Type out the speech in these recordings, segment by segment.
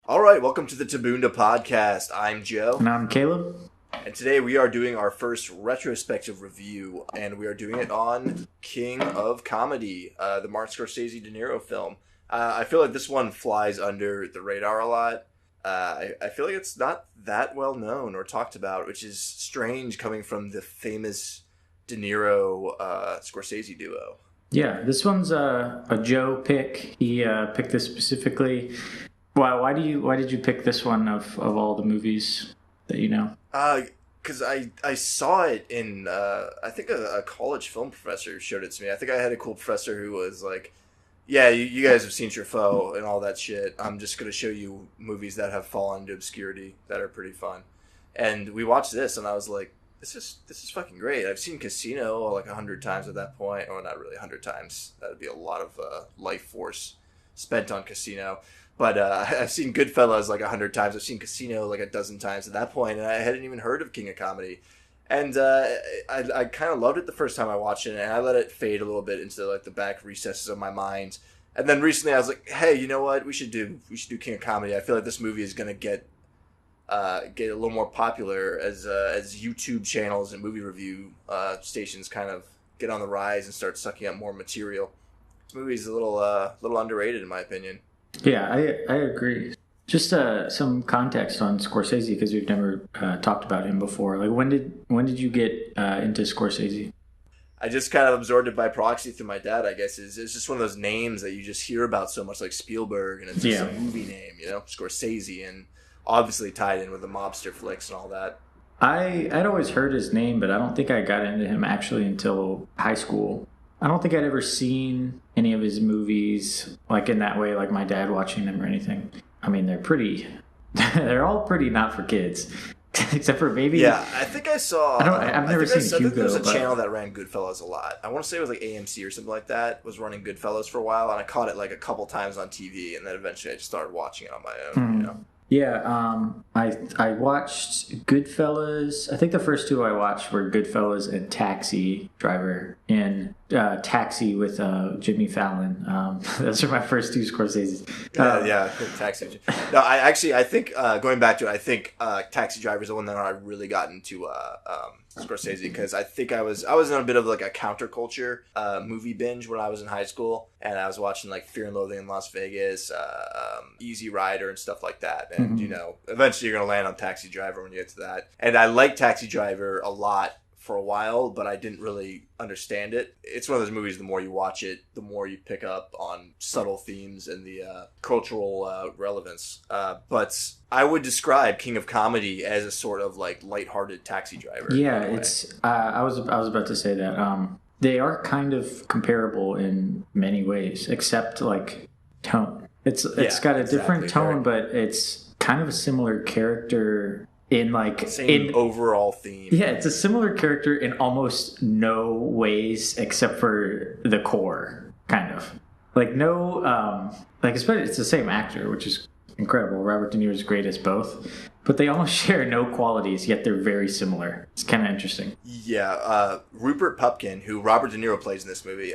All right, welcome to the Tiboonda podcast. I'm Joe. And I'm Caleb. And today we are doing our first retrospective review, and we are doing it on King of Comedy, the Martin Scorsese De Niro film. I feel like this one flies under the radar a lot. I feel like it's not that well known or talked about, which is strange coming from the famous De Niro Scorsese duo. Yeah, this one's a Joe pick. He picked this specifically. Why did you pick this one of all the movies that you know? Because I saw it in, I think a college film professor showed it to me. I think I had a cool professor who was like, yeah, you guys have seen Truffaut and all that shit. I'm just going to show you movies that have fallen into obscurity that are pretty fun. And we watched this, and I was like, this is fucking great. I've seen Casino like 100 times at that point. Or not really 100 times. That would be a lot of life force spent on Casino. But I've seen Goodfellas like 100 times. I've seen Casino like a dozen times at that point, and I hadn't even heard of King of Comedy. And I kind of loved it the first time I watched it, and I let it fade a little bit into like the back recesses of my mind. And then recently I was like, hey, you know what? We should do King of Comedy. I feel like this movie is going to get a little more popular as YouTube channels and movie review stations kind of get on the rise and start sucking up more material. This movie's a little underrated in my opinion. Yeah, I agree. Just some context on Scorsese, because we've never talked about him before. Like, when did you get into Scorsese? I just kind of absorbed it by proxy through my dad, I guess. It's just one of those names that you just hear about so much, like Spielberg, and it's just a movie name, Scorsese, and obviously tied in with the mobster flicks and all that. I'd always heard his name, but I don't think I got into him actually until high school. I don't think I'd ever seen any of his movies like in that way, like my dad watching them or anything. I mean, they're all pretty not for kids, except for maybe. Yeah, I think I saw. I've never seen Hugo. There was a channel that ran Goodfellas a lot. I want to say it was like AMC or something like that. Was running Goodfellas for a while, and I caught it like a couple times on TV, and then eventually I just started watching it on my own. Yeah, I watched Goodfellas. I think the first two I watched were Goodfellas and Taxi Driver, and Taxi with Jimmy Fallon. Those are my first two Scorseses. Yeah, Taxi. No, I think going back to it, I think Taxi Driver is the one that I really got into Scorsese, because I think I was in a bit of like a counterculture movie binge when I was in high school, and I was watching like Fear and Loathing in Las Vegas, Easy Rider, and stuff like that. And eventually you're gonna land on Taxi Driver when you get to that. And I liked Taxi Driver a lot for a while, but I didn't really understand it. It's one of those movies, the more you watch it, the more you pick up on subtle themes and the cultural relevance. But I would describe King of Comedy as a sort of like lighthearted Taxi Driver. Yeah, it's. I was about to say that they are kind of comparable in many ways, except like tone. It's got a different tone, but it's kind of a similar character. In like same overall theme. Yeah, it's a similar character in almost no ways except for the core, kind of. Like especially it's the same actor, which is incredible. Robert De Niro is great as both, but they almost share no qualities, yet they're very similar. It's kind of interesting. Yeah, Rupert Pupkin, who Robert De Niro plays in this movie,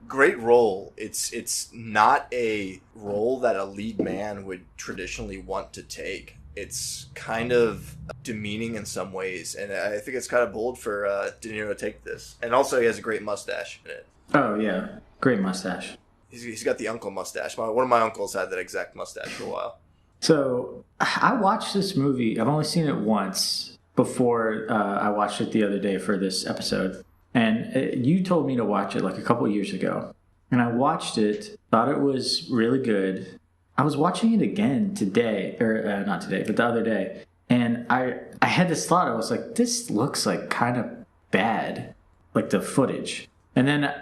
great role. It's not a role that a lead man would traditionally want to take. It's kind of demeaning in some ways, and I think it's kind of bold for De Niro to take this. And also, he has a great mustache in it. Oh, yeah. Great mustache. He's got the uncle mustache. One of my uncles had that exact mustache for a while. So, I watched this movie. I've only seen it once before I watched it the other day for this episode. And you told me to watch it like a couple years ago. And I watched it, thought it was really good. I was watching it again today, or not today, but the other day, and I had this thought. I was like, this looks like kind of bad, like the footage. And then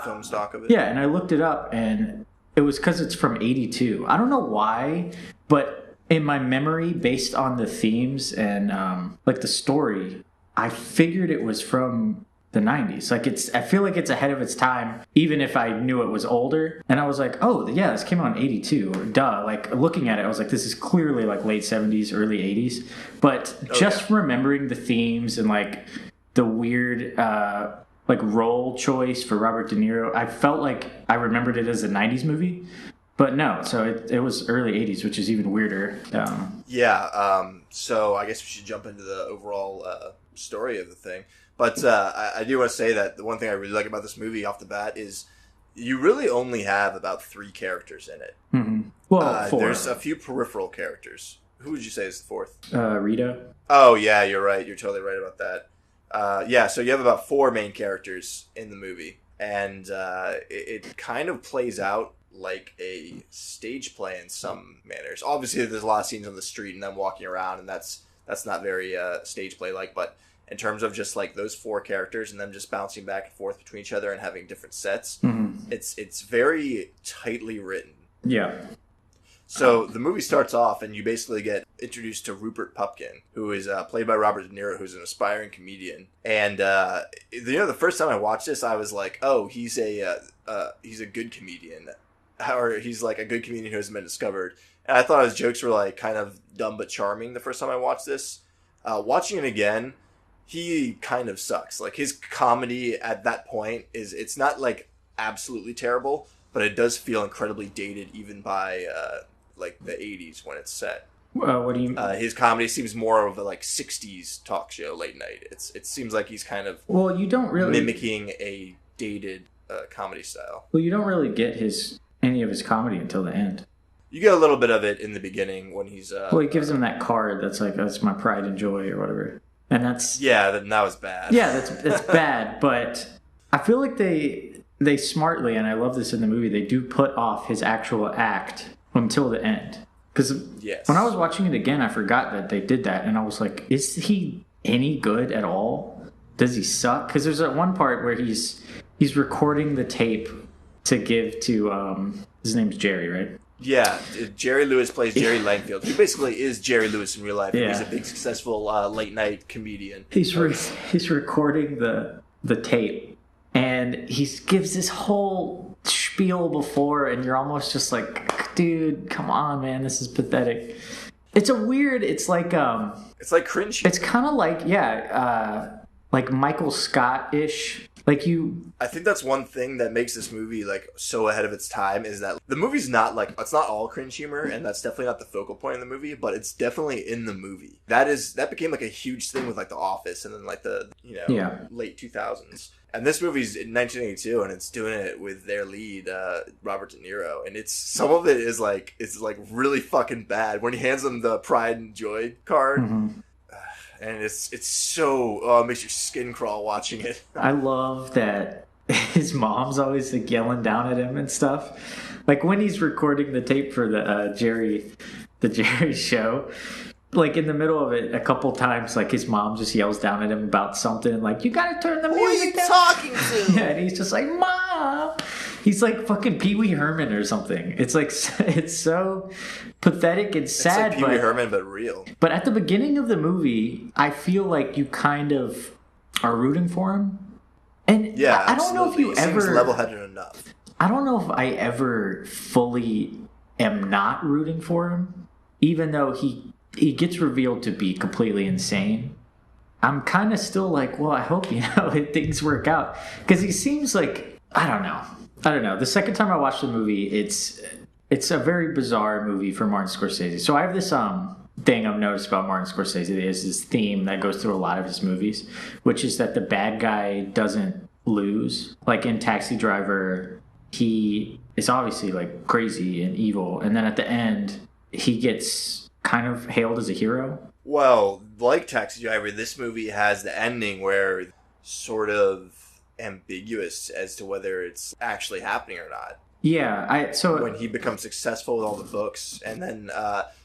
film stock of it. Yeah, and I looked it up, and it was because it's from '82. I don't know why, but in my memory, based on the themes and like the story, I figured it was from the 90s. Like I feel like it's ahead of its time, even if I knew it was older. And I was like, oh yeah, this came out in 82. Duh. Like looking at it, I was like, this is clearly like late 70s, early 80s. But remembering the themes and like the weird like role choice for Robert De Niro, I felt like I remembered it as a 90s movie. But no, so it was early 80s, which is even weirder. So I guess we should jump into the overall story of the thing. But I do want to say that the one thing I really like about this movie off the bat is you really only have about 3 characters in it. Mm-hmm. Well, 4. There's a few peripheral characters. Who would you say is the 4th? Rita. Oh, yeah, you're right. You're totally right about that. So you have about 4 main characters in the movie. And it kind of plays out like a stage play in some manners. Obviously, there's a lot of scenes on the street and them walking around, and that's not very stage play-like, but in terms of just like those 4 characters and them just bouncing back and forth between each other and having different sets, it's very tightly written. Yeah. So the movie starts off and you basically get introduced to Rupert Pupkin, who is played by Robert De Niro, who's an aspiring comedian. And the first time I watched this, I was like, oh, he's a good comedian, or he's like a good comedian who hasn't been discovered. And I thought his jokes were like kind of dumb but charming the first time I watched this. Watching it again, he kind of sucks. Like his comedy at that point it's not like absolutely terrible, but it does feel incredibly dated even by like the 80s when it's set. What do you? His comedy seems more of a like 60s talk show late night. It seems like he's kind of you don't really mimicking a dated comedy style. Well, you don't really get any of his comedy until the end. You get a little bit of it in the beginning when he's he gives him that card that's like, that's my pride and joy or whatever. And that's that was bad. Yeah, that's bad, but I feel like they smartly, and I love this in the movie, they do put off his actual act until the end. Because when I was watching it again, I forgot that they did that, and I was like, is he any good at all? Does he suck? Because there's that one part where he's recording the tape to give to his name's Jerry, right? Yeah, Jerry Lewis plays Jerry Langfield, who basically is Jerry Lewis in real life. Yeah. He's a big, successful late night comedian. He's recording the tape, and he gives this whole spiel before, and you're almost just like, dude, come on, man, this is pathetic. It's like cringe. It's kind of like Michael Scott-ish. I think that's one thing that makes this movie like so ahead of its time, is that the movie's not like, it's not all cringe humor, and that's definitely not the focal point of the movie, but it's definitely in the movie. That became like a huge thing with like The Office and then like the late 2000s. And this movie's in 1982, and it's doing it with their lead, Robert De Niro, and some of it is like, it's like really fucking bad when he hands him the pride and joy card. Mm-hmm. And it's so it makes your skin crawl watching it. I love that his mom's always like yelling down at him and stuff. Like when he's recording the tape for the Jerry show, like in the middle of it, a couple times, like his mom just yells down at him about something, like, you gotta turn the music down. Who are you talking to? Yeah, and he's just like, Mom. He's like fucking Pee Wee Herman or something. It's like, it's so pathetic and sad. It's like Pee Wee Herman, but real. But at the beginning of the movie, I feel like you kind of are rooting for him. And yeah, I don't know if you ever seems level-headed enough. I don't know if I ever fully am not rooting for him, even though he gets revealed to be completely insane. I'm kind of still like, well, I hope things work out, because he seems like, I don't know. The second time I watched the movie, it's a very bizarre movie for Martin Scorsese. So I have this thing I've noticed about Martin Scorsese. There's this theme that goes through a lot of his movies, which is that the bad guy doesn't lose. Like in Taxi Driver, he is obviously like crazy and evil, and then at the end, he gets kind of hailed as a hero. Well, like Taxi Driver, this movie has the ending where sort of ambiguous as to whether it's actually happening or not. Yeah, when he becomes successful with all the books, and then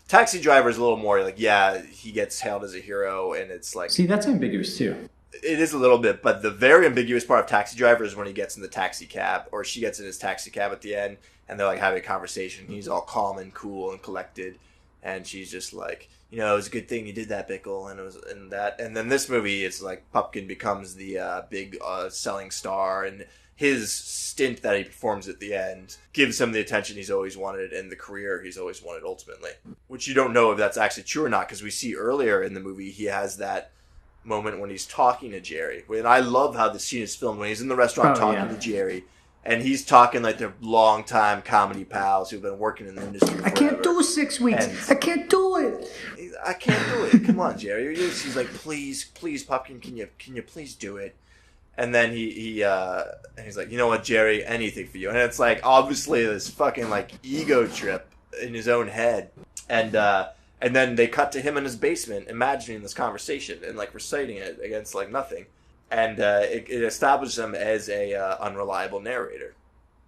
Taxi Driver is a little more like, yeah, he gets hailed as a hero, and it's like, see, that's ambiguous too. It is a little bit, but the very ambiguous part of Taxi Driver is when he gets in the taxi cab, or she gets in his taxi cab at the end, and they're like having a conversation. He's all calm and cool and collected, and she's just like, it was a good thing you did that, Bickle, and then this movie, it's like Pupkin becomes the big selling star, and his stint that he performs at the end gives him the attention he's always wanted and the career he's always wanted ultimately. Which you don't know if that's actually true or not, because we see earlier in the movie he has that moment when he's talking to Jerry. And I love how the scene is filmed when he's in the restaurant talking to Jerry. And he's talking like they're long-time comedy pals who've been working in the industry forever. I can't do 6 weeks. And I can't do it. I can't do it. Come on, Jerry. He's like, please, Pumpkin, can you please do it? And then he's like, you know what, Jerry, anything for you. And it's like obviously this fucking like ego trip in his own head. And then they cut to him in his basement, imagining this conversation and like reciting it against like nothing. And it establishes him as a unreliable narrator.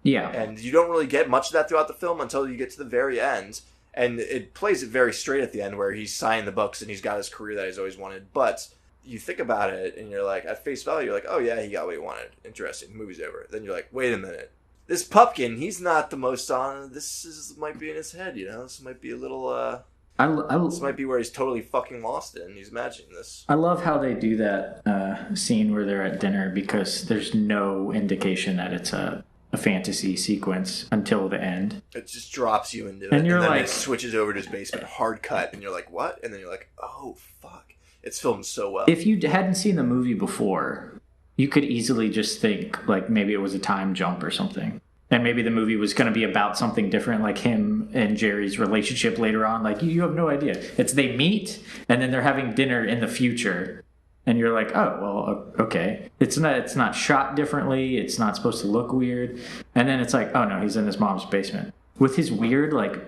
Yeah. And you don't really get much of that throughout the film until you get to the very end. And it plays it very straight at the end where he's signed the books and he's got his career that he's always wanted. But you think about it and you're like, at face value, you're like, oh yeah, he got what he wanted. Interesting. The movie's over. Then you're like, wait a minute. This Pupkin, he's not the most on. Might be in his head, you know? This might be a little... this might be where he's totally fucking lost it and he's imagining this. I love how they do that scene where they're at dinner because there's no indication that it's a fantasy sequence until the end. It just drops you into it. And you're then like... it switches over to his basement, hard cut, and you're like, what? And then you're like, oh, fuck. It's filmed so well. If you hadn't seen the movie before, you could easily just think, like, maybe it was a time jump or something. And maybe the movie was going to be about something different, like him and Jerry's relationship later on. Like, you have no idea. It's they meet, and then they're having dinner in the future. And you're like, oh, well, okay. It's not shot differently. It's not supposed to look weird. And then it's like, oh, no, he's in his mom's basement. With his weird, like,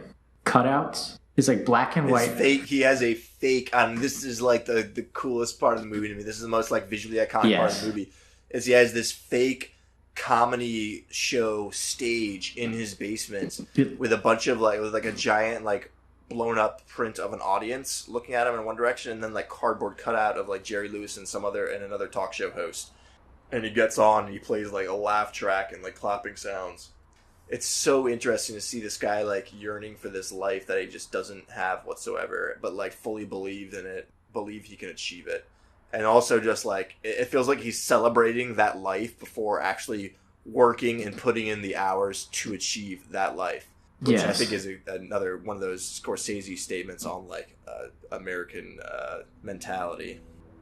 cutouts. It's like black and white. He has a fake on. This is like the coolest part of the movie to me. This is the most like visually iconic part of the movie. Is he has this fake comedy show stage in his basement with a bunch of with a giant like blown up print of an audience looking at him in one direction, and then like cardboard cutout of like Jerry Lewis and another talk show host. And he gets on and he plays like a laugh track and like clapping sounds. It's so interesting to see this guy like yearning for this life that he just doesn't have whatsoever, but like fully believed in it, believe he can achieve it. And also just like, it feels like he's celebrating that life before actually working and putting in the hours to achieve that life. Which I think is another one of those Scorsese statements on like American mentality.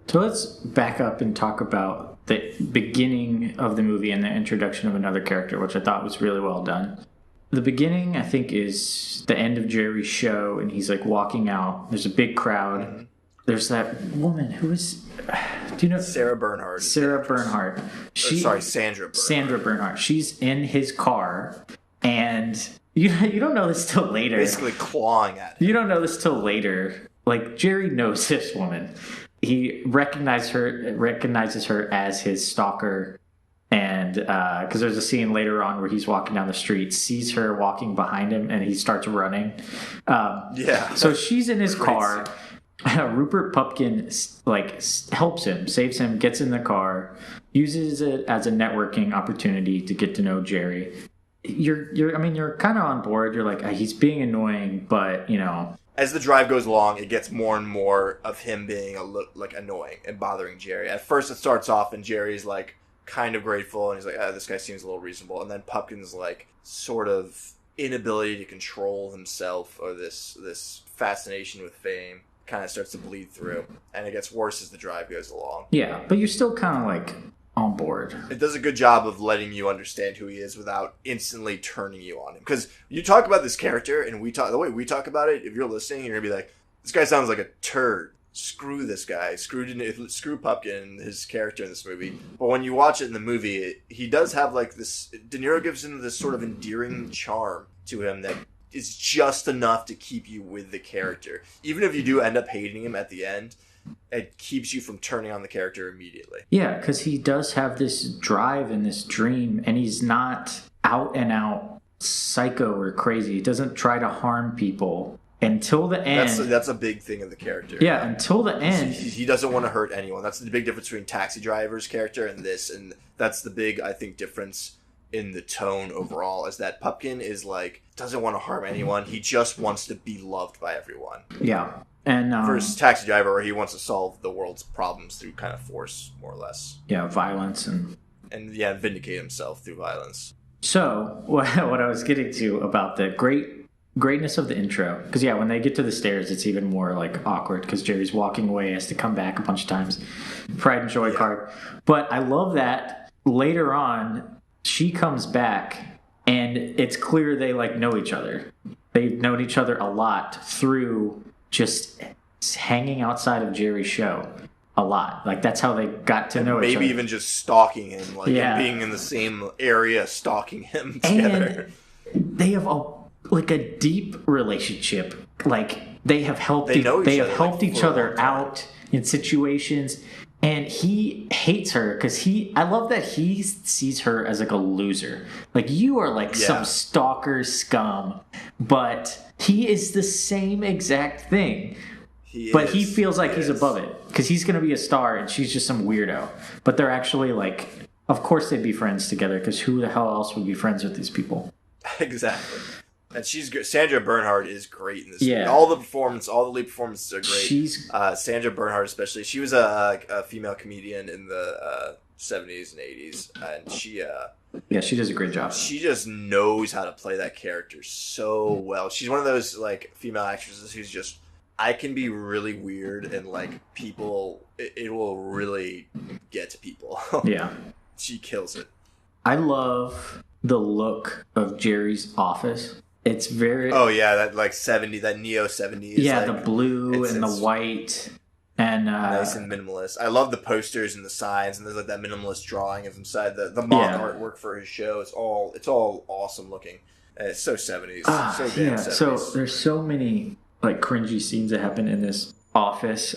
So let's back up and talk about the beginning of the movie and the introduction of another character, which I thought was really well done. The beginning, I think, is the end of Jerry's show, and he's like walking out. There's a big crowd. Mm-hmm. There's that woman who is, do you know? Sarah Bernhardt. Sandra Bernhardt. Sandra Bernhardt. She's in his car, and you don't know this till later. Basically clawing at him. You don't know this till later. Like, Jerry knows this woman. He recognizes her as his stalker, and because there's a scene later on where he's walking down the street, sees her walking behind him, and he starts running. So she's in his car. Rupert Pupkin helps him, saves him, gets in the car, uses it as a networking opportunity to get to know Jerry. You're kind of on board. You're like, he's being annoying, but you know. As the drive goes along, it gets more and more of him being annoying and bothering Jerry. At first, it starts off and Jerry's like kind of grateful, and he's like, this guy seems a little reasonable. And then Pupkin's like sort of inability to control himself, or this fascination with fame, kind of starts to bleed through, and it gets worse as the drive goes along. Yeah, but you're still kind of like on board. It does a good job of letting you understand who he is without instantly turning you on him. Because you talk about this character, and the way we talk about it, if you're listening, you're gonna be like, this guy sounds like a turd. Screw this guy. Screw Pupkin, his character in this movie. But when you watch it in the movie, he does have like this. De Niro gives him this sort of endearing charm to him that is just enough to keep you with the character. Even if you do end up hating him at the end, it keeps you from turning on the character immediately. Yeah, because he does have this drive and this dream, and he's not out and out psycho or crazy. He doesn't try to harm people until the end. That's a big thing of the character. Yeah, until the end. He doesn't want to hurt anyone. That's the big difference between Taxi Driver's character and this, and that's the big, I think, difference in the tone overall, is that Pupkin is like, doesn't want to harm anyone. He just wants to be loved by everyone. Yeah. And versus Taxi Driver, where he wants to solve the world's problems through kind of force, more or less. Yeah, violence and vindicate himself through violence. So what I was getting to about the greatness of the intro, because when they get to the stairs, it's even more like awkward because Jerry's walking away, has to come back a bunch of times. Pride and Joy card, but I love that later on. she comes back, and it's clear they like know each other. They've known each other a lot through just hanging outside of Jerry's show a lot. Like that's how they got to know each other. Maybe even just stalking him, like and being in the same area, stalking him together. And they have a deep relationship. Like they have helped each other out in situations. And he hates her because I love that he sees her as like a loser. Like you are like some stalker scum, but he is the same exact thing. He feels like he's above it because he's going to be a star and she's just some weirdo. But they're actually like, of course they'd be friends together because who the hell else would be friends with these people? Exactly. And she's good. Sandra Bernhard is great in this movie. All the lead performances are great. She's Sandra Bernhard especially. She was a female comedian in the 70s and 80s, and she does a great job. She just knows how to play that character so well. She's one of those like female actresses who's just, I can be really weird and like people, it will really get to people. Yeah, she kills it. I love the look of Jerry's office. It's very... Oh, yeah, that like 70, that neo-70s. Yeah, like, the blue and the white. And nice and minimalist. I love the posters and the signs, and there's like that minimalist drawing of inside the mock artwork for his show. It's all awesome looking. And it's so 70s. So damn 70s. So there's so many like cringy scenes that happen in this office.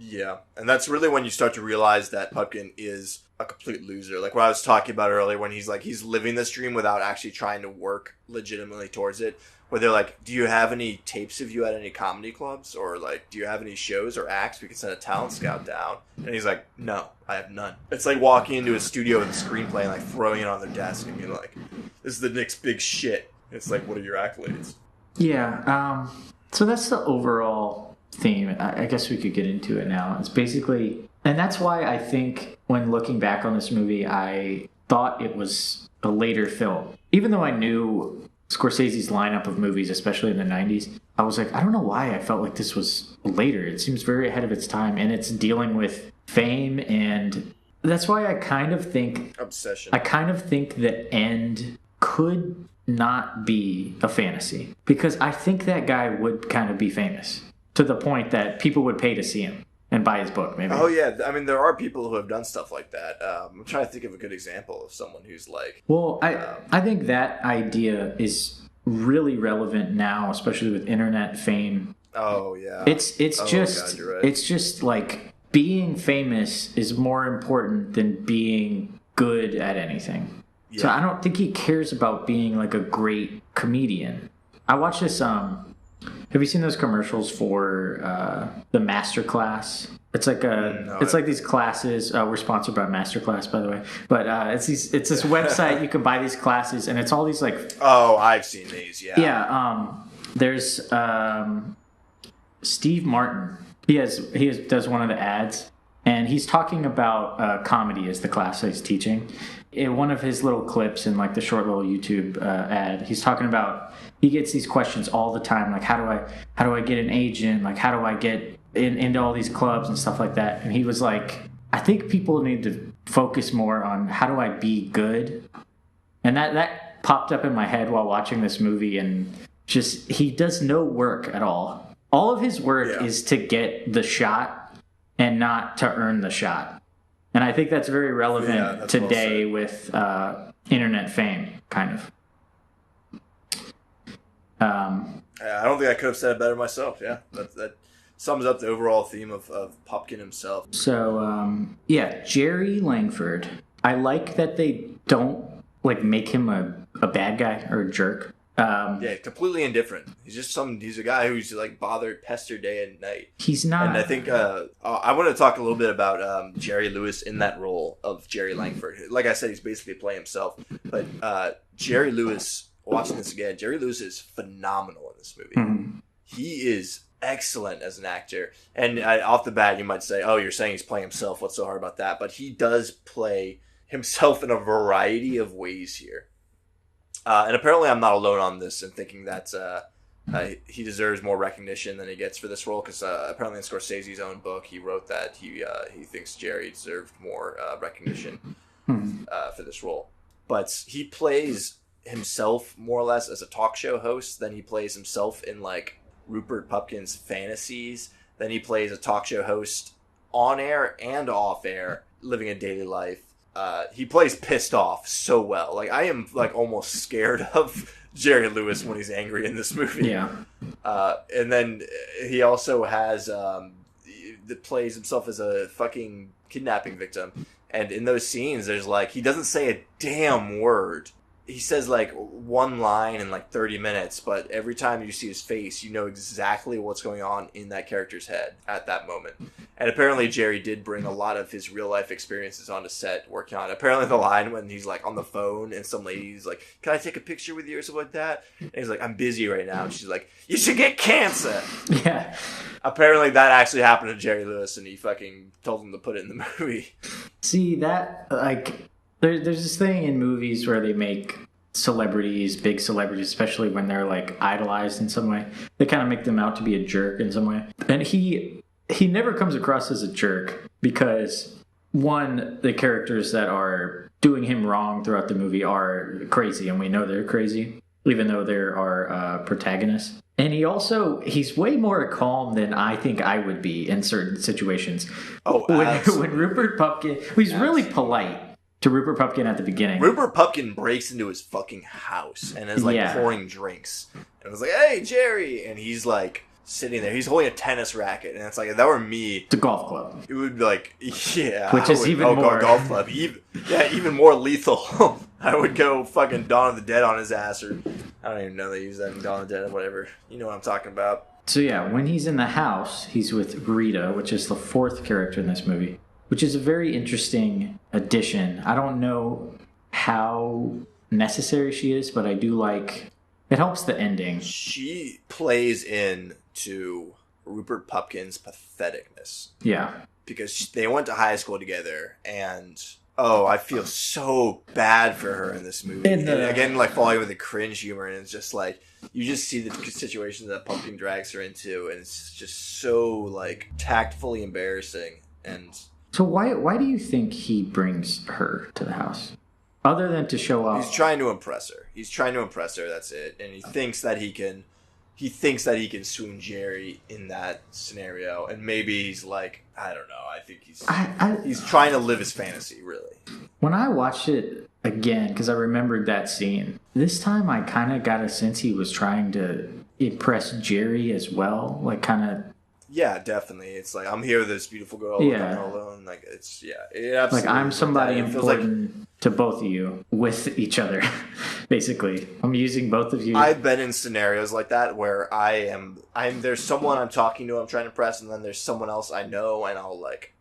Yeah, and that's really when you start to realize that Pupkin is a complete loser. Like what I was talking about earlier, when he's living this dream without actually trying to work legitimately towards it. Where they're like, do you have any tapes of you at any comedy clubs? Or like, do you have any shows or acts we can send a talent scout down? And he's like, no, I have none. It's like walking into a studio with a screenplay and like throwing it on their desk and being like, this is the next big shit. It's like, what are your accolades? Yeah, so that's the overall theme. I guess we could get into it now. It's basically, and that's why I think when looking back on this movie, I thought it was a later film. Even though I knew Scorsese's lineup of movies, especially in the 90s, I was like, I don't know why I felt like this was later. It seems very ahead of its time, and it's dealing with fame, and that's why I kind of think... Obsession. I kind of think the end could not be a fantasy, because I think that guy would kind of be famous to the point that people would pay to see him and buy his book, maybe. Oh, yeah. I mean, there are people who have done stuff like that. I'm trying to think of a good example of someone who's like... Well, I think that idea is really relevant now, especially with internet fame. Oh, yeah. It's just... God, you're right. It's just like being famous is more important than being good at anything. Yeah. So I don't think he cares about being like a great comedian. I watched this... Have you seen those commercials for the Masterclass? It's like it's like these classes. We're sponsored by Masterclass, by the way. But it's this website you can buy these classes, and it's all these like. Oh, I've seen these. Yeah. Yeah. There's Steve Martin. He does one of the ads, and he's talking about comedy as the class that he's teaching. In one of his little clips in like the short little YouTube ad, he's talking about he gets these questions all the time, like how do I get an agent, like how do I get into all these clubs and stuff like that. And he was like, I think people need to focus more on how do I be good, and that popped up in my head while watching this movie. And just he does no work at all. All of his work is to get the shot and not to earn the shot. And I think that's very relevant today with internet fame, kind of. I don't think I could have said it better myself. Yeah, that sums up the overall theme of Pupkin himself. So, Jerry Langford. I like that they don't like make him a bad guy or a jerk. Completely indifferent. He's a guy who's like pestered day and night. He's not. And I think I want to talk a little bit about Jerry Lewis in that role of Jerry Langford. Like I said, he's basically playing himself. But Jerry Lewis, watching this again, Jerry Lewis is phenomenal in this movie. Mm-hmm. He is excellent as an actor. And off the bat, you might say, oh, you're saying he's playing himself. What's so hard about that? But he does play himself in a variety of ways here. And apparently I'm not alone on this in thinking that he deserves more recognition than he gets for this role, because apparently in Scorsese's own book he wrote that he thinks Jerry deserved more recognition for this role. but he plays himself more or less as a talk show host. Then he plays himself in like Rupert Pupkin's fantasies. Then he plays a talk show host on air and off air, living a daily life. He plays pissed off so well. Like, I am like almost scared of Jerry Lewis when he's angry in this movie. Yeah. And then he also has that plays himself as a fucking kidnapping victim. And in those scenes, there's like, he doesn't say a damn word. He says like one line in like 30 minutes, but every time you see his face, you know exactly what's going on in that character's head at that moment. And apparently Jerry did bring a lot of his real life experiences onto set working on it. Apparently the line when he's like on the phone and some lady's like, "Can I take a picture with you?" or something like that. And he's like, "I'm busy right now." And she's like, "You should get cancer." Yeah. Apparently that actually happened to Jerry Lewis, and he fucking told him to put it in the movie. See, that, like, there's this thing in movies where they make celebrities, big celebrities, especially when they're like idolized in some way. They kind of make them out to be a jerk in some way. And he never comes across as a jerk because, one, the characters that are doing him wrong throughout the movie are crazy, and we know they're crazy, even though they're our protagonists. And he's way more calm than I think I would be in certain situations. Oh, when Rupert Pupkin, he's really polite to Rupert Pupkin at the beginning. Rupert Pupkin breaks into his fucking house and is like pouring drinks. And was like, "Hey, Jerry!" And he's like sitting there. He's holding a tennis racket. And it's like, if that were me, it's a golf club. It would be like, yeah. Which is even more. Golf club. Even more lethal. I would go fucking Dawn of the Dead on his ass, or I don't even know they use that in Dawn of the Dead or whatever. You know what I'm talking about. So yeah, when he's in the house, he's with Rita, which is the fourth character in this movie, which is a very interesting addition. I don't know how necessary she is, but I do like, it helps the ending. She plays into Rupert Pupkin's patheticness. Yeah. Because they went to high school together, and I feel so bad for her in this movie. And again, like falling with the cringe humor, and it's just like, you just see the situations that Pumpkin drags her into, and it's just so like tactfully embarrassing. And so why do you think he brings her to the house? Other than to show off. He's trying to impress her. That's it. And he thinks that he can swoon Jerry in that scenario. And maybe he's like, I don't know. I think he's trying to live his fantasy, really. When I watched it again, because I remembered that scene, this time I kind of got a sense he was trying to impress Jerry as well. Like, kind of. Yeah, definitely. It's like, I'm here with this beautiful girl. Yeah. I'm alone. Like, it's, yeah. It absolutely, like, I'm somebody important to both of you with each other, basically. I'm using both of you. I've been in scenarios like that where there's someone I'm talking to, I'm trying to impress, and then there's someone else I know, and I'll like,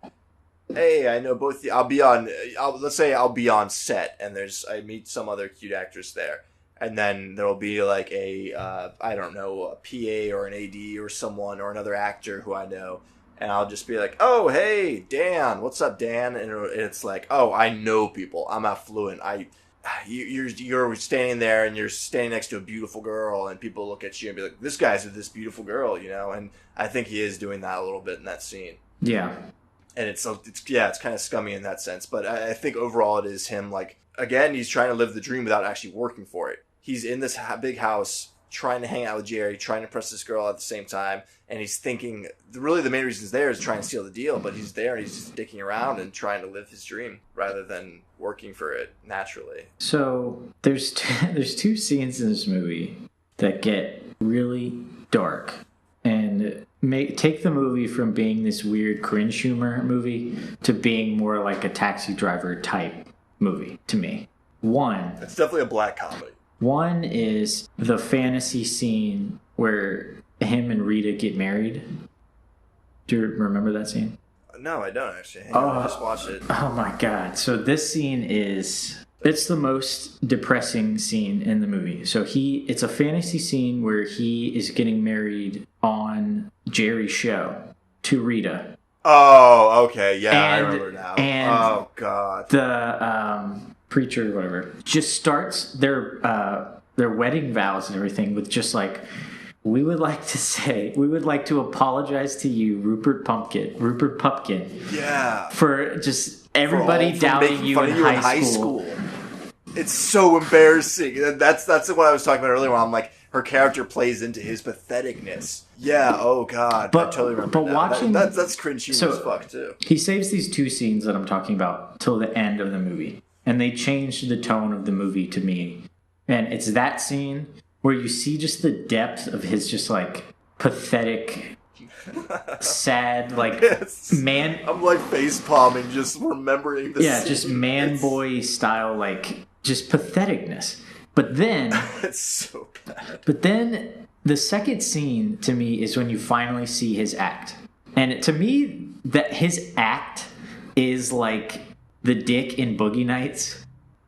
hey, I know both of you. Let's say I'll be on set, and I meet some other cute actress there. And then there'll be like a PA or an AD or someone or another actor who I know. And I'll just be like, "Oh, hey, Dan. What's up, Dan?" And it's like, "Oh, I know people. I'm affluent. You're standing there and you're standing next to a beautiful girl, and people look at you and be like, this guy's with this beautiful girl, you know?" And I think he is doing that a little bit in that scene. Yeah. And it's kind of scummy in that sense. But I think overall it is him, like, again, he's trying to live the dream without actually working for it. He's in this big house trying to hang out with Jerry, trying to impress this girl at the same time, and he's thinking, really the main reason he's there is trying to steal the deal, but he's there and he's just dicking around and trying to live his dream rather than working for it naturally. So there's two scenes in this movie that get really dark and take the movie from being this weird cringe humor movie to being more like a Taxi Driver type movie to me. It's definitely a black comedy. One is the fantasy scene where him and Rita get married. Do you remember that scene? No, I don't actually. I just watched it. Oh my god. So this scene it's the most depressing scene in the movie. So it's a fantasy scene where he is getting married on Jerry's show to Rita. Oh, okay. Yeah, I remember now. Oh god. The preacher or whatever just starts their wedding vows and everything with just like, we would like to apologize to you, Rupert Pupkin. Yeah. For just everybody doubting you in high school. It's so embarrassing. That's what I was talking about earlier. Where I'm like, her character plays into his patheticness. Yeah. Oh God. I totally remember. But watching that's cringy as fuck too. He saves these two scenes that I'm talking about till the end of the movie, and they changed the tone of the movie to me. And it's that scene where you see just the depth of his just like pathetic, sad, like man. I'm like face palming just remembering this. Yeah, just man boy style, like just patheticness. But then it's so bad. But then the second scene to me is when you finally see his act. And to me, that his act is like the dick in Boogie Nights.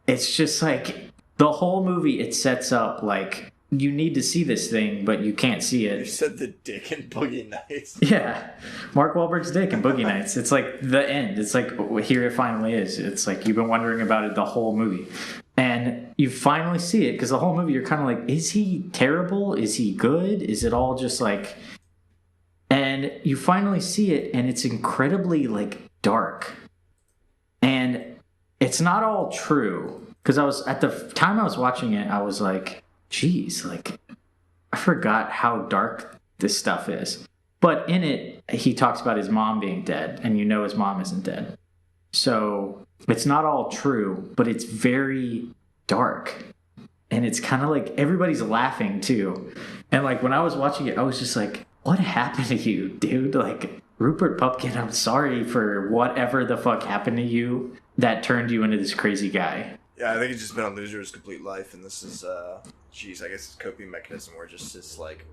It's just like the whole movie, it sets up like you need to see this thing, but you can't see it. You said the dick in Boogie Nights. Yeah. Mark Wahlberg's dick in Boogie Nights. It's like the end. It's like, here it finally is. It's like you've been wondering about it the whole movie. And you finally see it, because the whole movie you're kind of like, is he terrible? Is he good? Is it all just like... And you finally see it, and it's incredibly like dark. And it's not all true. Because I was, at the time I was watching it, I was like, geez, like, I forgot how dark this stuff is. But in it, he talks about his mom being dead, and you know his mom isn't dead. So it's not all true, but it's very dark. And it's kind of like everybody's laughing too. And like when I was watching it, I was just like, what happened to you, dude? Like, Rupert Pupkin, I'm sorry for whatever the fuck happened to you that turned you into this crazy guy. Yeah, I think he's just been a loser his complete life, and this is, I guess it's a coping mechanism where just it's like,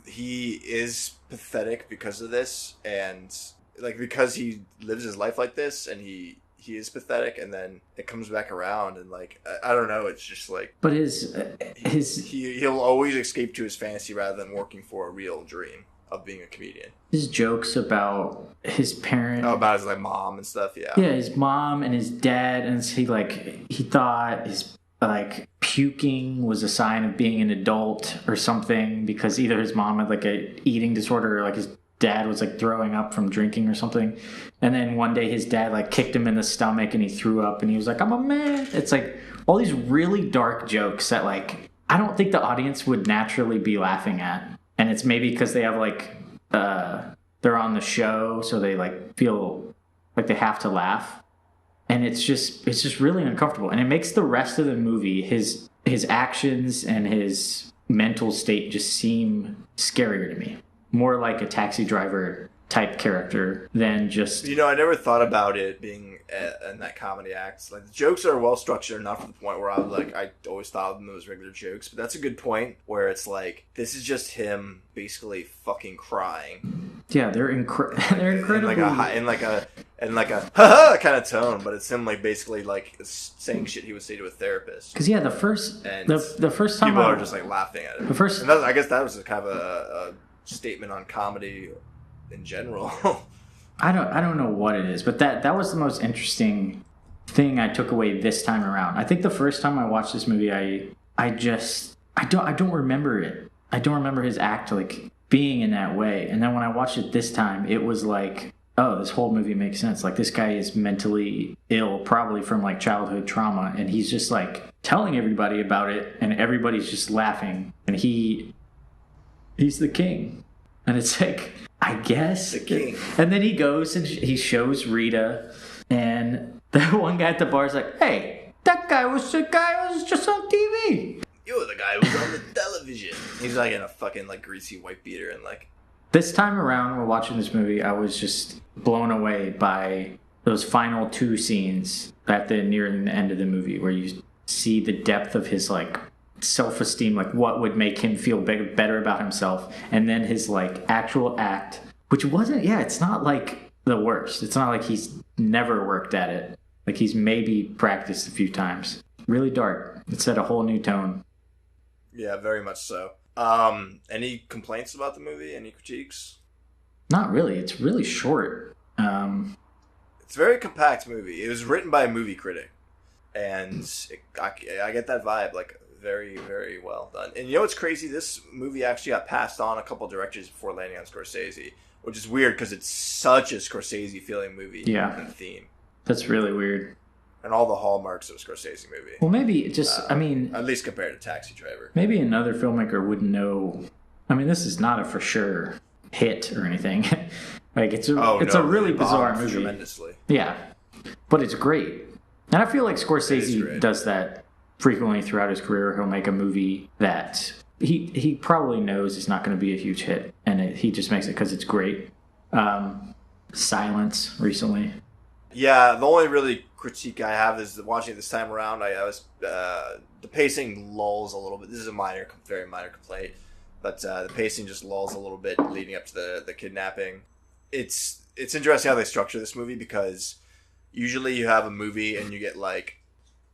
he is pathetic because of this, and like because he lives his life like this, and he is pathetic, and then it comes back around, and like I don't know, it's just like. But he'll always escape to his fantasy rather than working for a real dream of being a comedian. His jokes about his parent, about his like mom and stuff, yeah, his mom and his dad, and he thought his like puking was a sign of being an adult or something, because either his mom had like a eating disorder or like his dad was like throwing up from drinking or something. And then one day his dad like kicked him in the stomach and he threw up and he was like, I'm a man. It's like all these really dark jokes that like I don't think the audience would naturally be laughing at. And it's maybe because they have like they're on the show, so they like feel like they have to laugh. And it's just really uncomfortable. And it makes the rest of the movie, his actions and his mental state just seem scarier to me. More like a Taxi Driver type character than just... You know, I never thought about it being in that comedy act. Like, the jokes are well structured enough to the point where I always thought of them as regular jokes. But that's a good point, where it's like, this is just him basically fucking crying. Yeah, they're incredibly... In like a ha-ha kind of tone, but it's him like basically like saying shit he would say to a therapist. Because yeah, the first time people are just like laughing at it. I guess that was kind of a statement on comedy in general. I don't know what it is, but that was the most interesting thing I took away this time around. I think the first time I watched this movie, I don't remember it. I don't remember his act like being in that way. And then when I watched it this time, it was like, oh, this whole movie makes sense. Like, this guy is mentally ill, probably from like childhood trauma, and he's just like telling everybody about it, and everybody's just laughing, and he's the king. And it's like, I guess. The king. And then he goes and he shows Rita, and that one guy at the bar is like, hey, that guy was just on TV. You're the guy who was on the television. He's like in a fucking like greasy white beater, and like. This time around, when watching this movie, I was just blown away by those final two scenes near the end of the movie, where you see the depth of his like self-esteem, like what would make him feel better about himself, and then his like actual act, which wasn't, it's not like the worst. It's not like he's never worked at it. Like he's maybe practiced a few times. Really dark. It set a whole new tone. Yeah, very much so. Any complaints about the movie? Any critiques? Not really. It's really short. It's a very compact movie. It was written by a movie critic, and I get that vibe. Like, very, very well done. And you know what's crazy? This movie actually got passed on a couple directors before landing on Scorsese, which is weird because it's such a Scorsese feeling movie. Yeah. And theme. That's really weird. and all the hallmarks of a Scorsese movie. Well, maybe just, I mean... At least compared to Taxi Driver. Maybe another filmmaker wouldn't know... I mean, this is not a for sure hit or anything. Like, it's a really bizarre movie. Tremendously. Yeah. But it's great. And I feel like Scorsese does that frequently throughout his career. He'll make a movie that he probably knows is not going to be a huge hit, and he just makes it because it's great. Silence recently. Yeah, the only really critique I have is that watching it this time around, I was the pacing lulls a little bit. This is a very minor complaint, but the pacing just lulls a little bit leading up to the kidnapping. It's interesting how they structure this movie, because usually you have a movie and you get like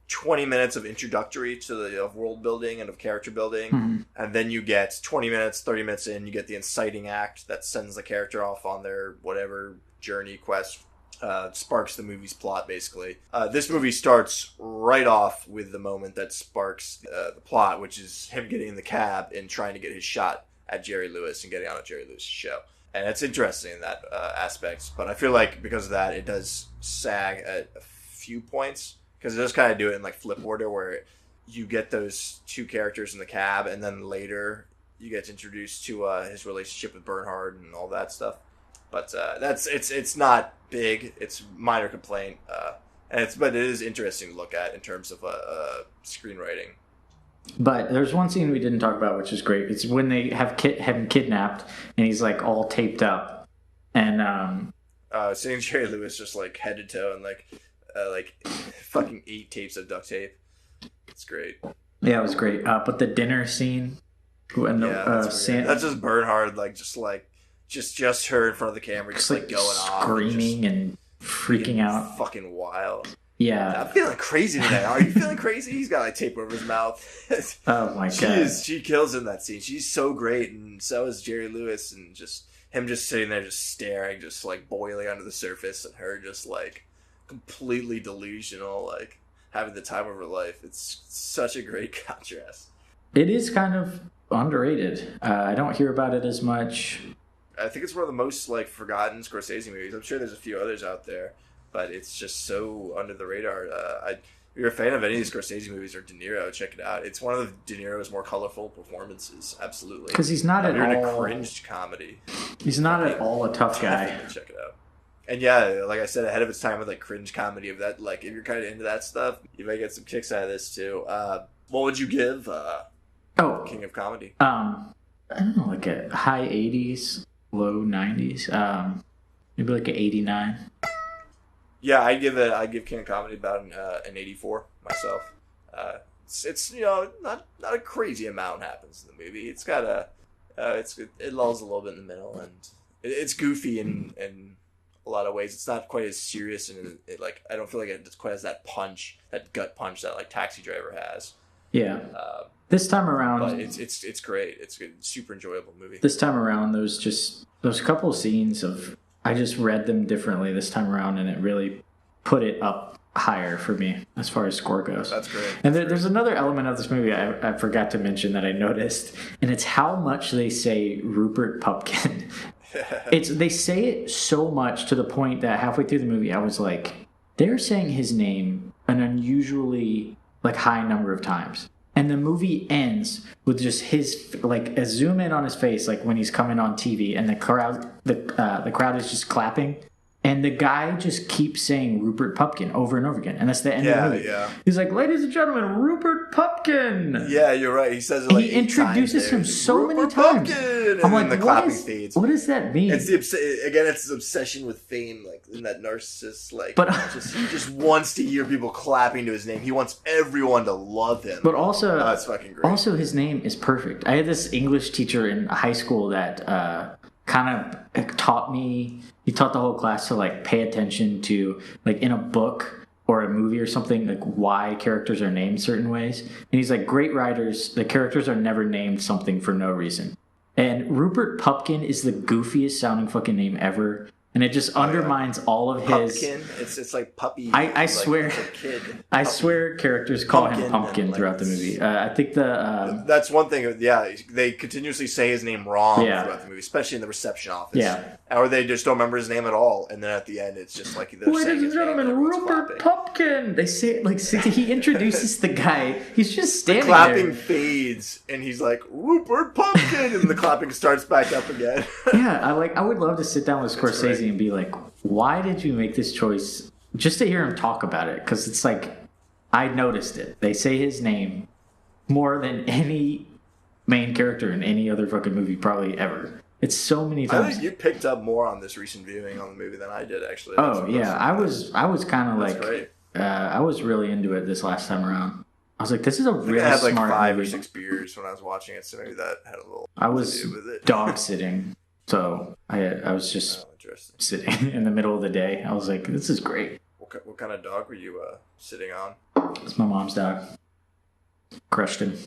20 minutes of introductory to the world building and of character building, and then you get 20 minutes, 30 minutes in, you get the inciting act that sends the character off on their whatever journey quest, sparks the movie's plot, basically. This movie starts right off with the moment that sparks the plot, which is him getting in the cab and trying to get his shot at Jerry Lewis and getting on a Jerry Lewis show. And it's interesting in that aspect, but I feel like because of that, it does sag at a few points, because it does kind of do it in like flip order, where you get those two characters in the cab, and then later you get introduced to his relationship with Bernhard and all that stuff. But it's not big. It's a minor complaint, but it is interesting to look at in terms of screenwriting. But there's one scene we didn't talk about, which is great. It's when they have him kidnapped, and he's like all taped up, and seeing Jerry Lewis just like head to toe and like fucking 8 tapes of duct tape. It's great. Yeah, it was great. But the dinner scene, that's just Bernhard, just her in front of the camera, just like going off, screaming and freaking out, fucking wild. Yeah, I'm feeling crazy today. Are you feeling crazy? He's got like tape over his mouth. Oh my god, she kills in that scene. She's so great, and so is Jerry Lewis, and just him just sitting there, just staring, just like boiling under the surface, and her just like completely delusional, like having the time of her life. It's such a great contrast. It is kind of underrated. I don't hear about it as much. I think it's one of the most like forgotten Scorsese movies. I'm sure there's a few others out there, but it's just so under the radar. If you're a fan of any of the Scorsese movies or De Niro, check it out. It's one of De Niro's more colorful performances, absolutely. Because he's not at all in a cringe comedy. He's not at all a tough guy. Check it out. And yeah, like I said, ahead of its time with like cringe comedy of that. Like if you're kind of into that stuff, you may get some kicks out of this too. What would you give King of Comedy? I don't know, like a high 80s, low 90s. Maybe like an 89. Yeah, I'd give King of Comedy about an 84 myself. It's not a crazy amount happens in the movie. It's got it lulls a little bit in the middle, and it's goofy in a lot of ways. It's not quite as serious, and I don't feel like it quite has that gut punch that like Taxi Driver has. Yeah. This time around, but it's great. It's a super enjoyable movie. This time around, those couple of scenes of, I just read them differently this time around, and it really put it up higher for me as far as score goes. That's great. And there's another element of this movie I forgot to mention that I noticed, and it's how much they say Rupert Pupkin. They say it so much to the point that halfway through the movie I was like, they're saying his name an unusually like high number of times. And the movie ends with just his, like, a zoom in on his face, like when he's coming on TV, and the crowd is just clapping, and the guy just keeps saying Rupert Pupkin over and over again, and that's the end of the movie. Yeah. He's like, "Ladies and gentlemen, Rupert Pupkin." Yeah, you're right. He says it like he introduces him so Rupert many times. Pupkin! I'm like, the clapping fades. What does that mean? It's it's his obsession with fame, like in that narcissist, like. But he just wants to hear people clapping to his name. He wants everyone to love him. But also, that's fucking great. Also, his name is perfect. I had this English teacher in high school that kind of taught me. He taught the whole class to like pay attention to, like, in a book or a movie or something, like why characters are named certain ways. And he's like, great writers, the characters are never named something for no reason. And Rupert Pupkin is the goofiest sounding fucking name ever. and it just undermines all of his. Pumpkin. It's like puppy. I swear, it's a kid. I swear, characters call him Pumpkin Pumpkin and, throughout the movie. I think the that's one thing. Yeah, they continuously say his name wrong Yeah. throughout the movie, especially in the reception office. Yeah. Or they just don't remember his name at all, and then at the end, it's just like they're saying ladies and his name gentlemen, and everyone's Rupert clapping. Pumpkin. They say it like he introduces the guy. He's just standing Clapping there. fades, and he's like Rupert Pumpkin, and the clapping starts back up again. Yeah, I would love to sit down with Scorsese great. and be like, why did you make this choice? Just to hear him talk about it, because it's like I noticed it. They say his name more than any main character in any other fucking movie probably ever. It's so many I times. think you picked up more on this recent viewing on the movie than I did, actually. Oh yeah, I was kind of That's like great. I was really into it this last time around. I was like, this is a really I had like smart 5 or movie. 6 beers when I was watching it, so maybe that had a little. I to was do with it. dog sitting, so I was just Oh, interesting. sitting in the middle of the day. I was like, this is great. What kind of dog were you sitting on? It's my mom's dog. Crushed him.